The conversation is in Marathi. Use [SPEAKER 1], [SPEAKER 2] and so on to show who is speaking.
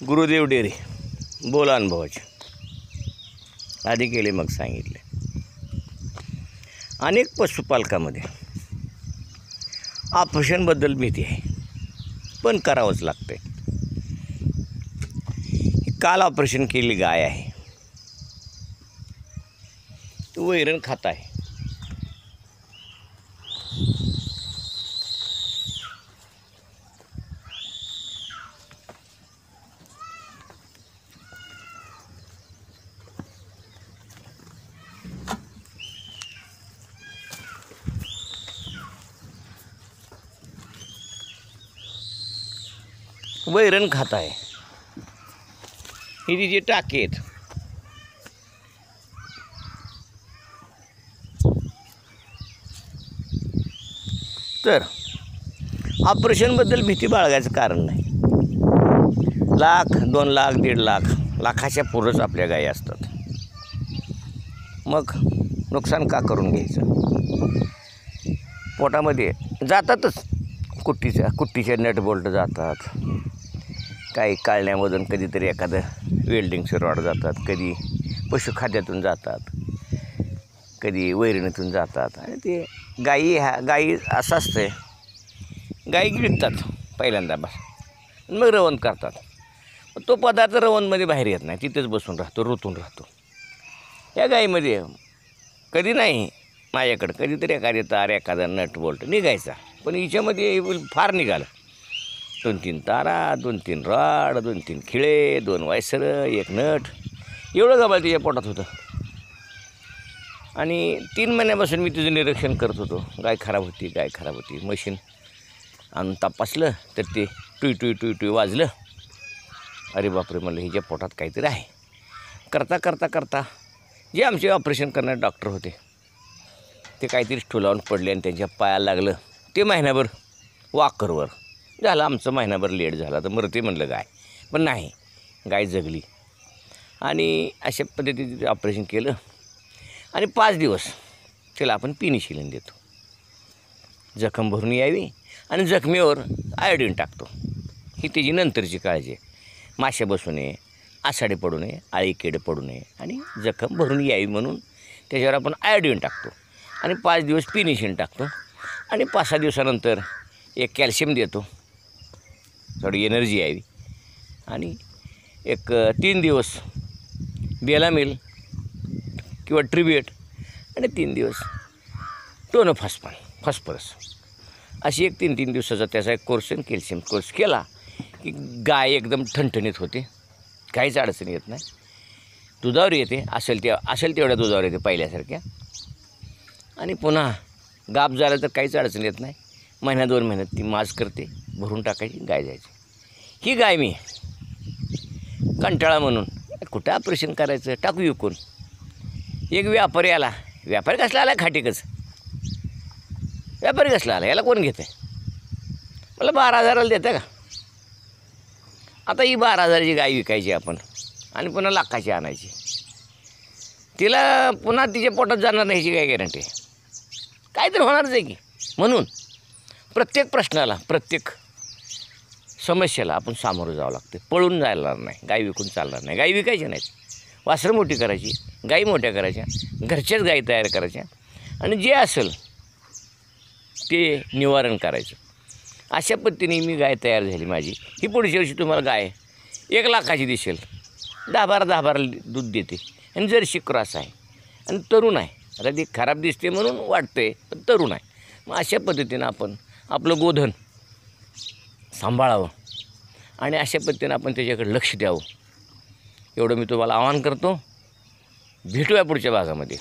[SPEAKER 1] गुरुदेव डेरे बोला अनुभवाचे आधी केले मग सांगितले. अनेक पशुपालकामध्ये ऑपरेशनबद्दल भीती आहे, पण करावंच लागतंय. काल ऑपरेशन केलेली गाय आहे, ती वैरण खात आहे. वैरण खात आहे. ही तिची टाके आहेत. तर ऑपरेशनबद्दल भीती बाळगायचं कारण नाही. लाख 2 लाख 1.5 लाख लाखाच्या पुढंच आपल्या गायी असतात. मग नुकसान का करून घ्यायचं. पोटामध्ये जातातच कुट्टीचे नट बोल्ट जातात. काही काळण्यामधून कधीतरी एखादं वेल्डिंगचं रॉड जातात, कधी पशुखाद्यातून जातात, कधी वैरणीतून जातात. आणि ते गायी असं असतंय, गायी गिळतात पहिल्यांदा बस, मग रवण करतात. तो पदार्थ रवणमध्ये बाहेर येत नाही, तिथेच बसून राहतो, रुतून राहतो. या गायीमध्ये कधी नाही माझ्याकडं कधीतरी एखादी तार एखादा नट बोल्ट निघायचा, पण हिच्यामध्ये फार निघालं. 2-3 तारा, 2-3 रॉड, 2-3 खिळे, 2 वायसरं, 1 नट, एवढं गबाळ तिच्या पोटात होतं. आणि 3 महिन्यापासून मी तिचं निरीक्षण करत होतो. गाय खराब होती. मशीन आणून तपासलं तर ते टुई वाजलं. अरे बापरे, म्हणलं हिच्या पोटात काहीतरी आहे. करता जे आमचे ऑपरेशन करणारे डॉक्टर होते ते काहीतरी स्टुलावून पडले आणि त्यांच्या पायाला लागलं. ते महिनाभर वाकरवर झालं. आमचं महिनाभर लेट झाला तर मरते म्हणलं गाय, पण नाही, गाय जगली. आणि अशा पद्धतीने ऑपरेशन केलं. आणि 5 दिवस त्याला आपण पेनिसिलिन देतो, जखम भरून यावी, आणि जखमेवर आयोडीन टाकतो. ही त्याची नंतरची काळजी आहे. माशा बसू नये, आसाडे पडू नये, आळी केड पडू नये, आणि जखम भरून यावी म्हणून त्याच्यावर आपण आयोडीन टाकतो. आणि 5 दिवस पेनिसिलिन टाकतो. आणि 5-6 दिवसानंतर एक कॅल्शियम देतो, थोडी एनर्जी यावी. आणि एक 3 दिवस बेलामिल किंवा ट्रिबिएट, आणि 3 दिवस फॉस्फरस, अशी एक 3 दिवसाचा त्याचा एक कोर्स आणि कॅल्शियम कोर्स केला की गाय एकदम ठणठणीत होते. काहीच अडचण येत नाही. दुधावर येते, असेल तेवढ्या दुधावर येते पहिल्यासारख्या. आणि पुन्हा गाप झालं तर काहीच अडचण येत नाही. 1-2 महिन्यात ती माज करते, भरून टाकायची, गाय जायची. ही गाय मी कंटाळा म्हणून कुठं ऑपरेशन करायचं, टाकू विकून. एक व्यापारी आला. व्यापारी कसला आला, खाटीकच व्यापारी कसला आला, याला कोण घेतं आहे. मला 12,000ला देतं का. आता ही 12,000ची गाय विकायची आपण, आणि पुन्हा लाखाची आणायची. तिला पुन्हा तिच्या पोटात जाणार नाही, ह्याची काय गॅरंटी. काय तर होणारच आहे की. म्हणून प्रत्येक प्रश्नाला, प्रत्येक समस्येला आपण सामोरं जावं लागतं. पळून जायला नाही, गाय विकून चालणार नाही. गाई विकायच्या नाहीत, वासरं मोठी करायची, गाई मोठ्या करायच्या, घरच्याच गाई तयार करायच्या, आणि जे असेल ते निवारण करायचं. अशा पद्धतीने मी गाय तयार झाली माझी. ही पुढच्या वर्षी तुम्हाला गाय 1 लाखाची दिसेल. 10-12 दूध देते, आणि जर्सी क्रॉस आहे, आणि तरुण आहे. आता ती खराब दिसते म्हणून वाटते, पण तरुण आहे. मग अशा पद्धतीनं आपण आपलं गोधन सांभाळावं, आणि अशा पद्धतीनं आपण त्याच्याकडे लक्ष द्यावं. एवढं मी तुम्हाला आवाहन करतो. भेटूया पुढच्या भागामध्ये.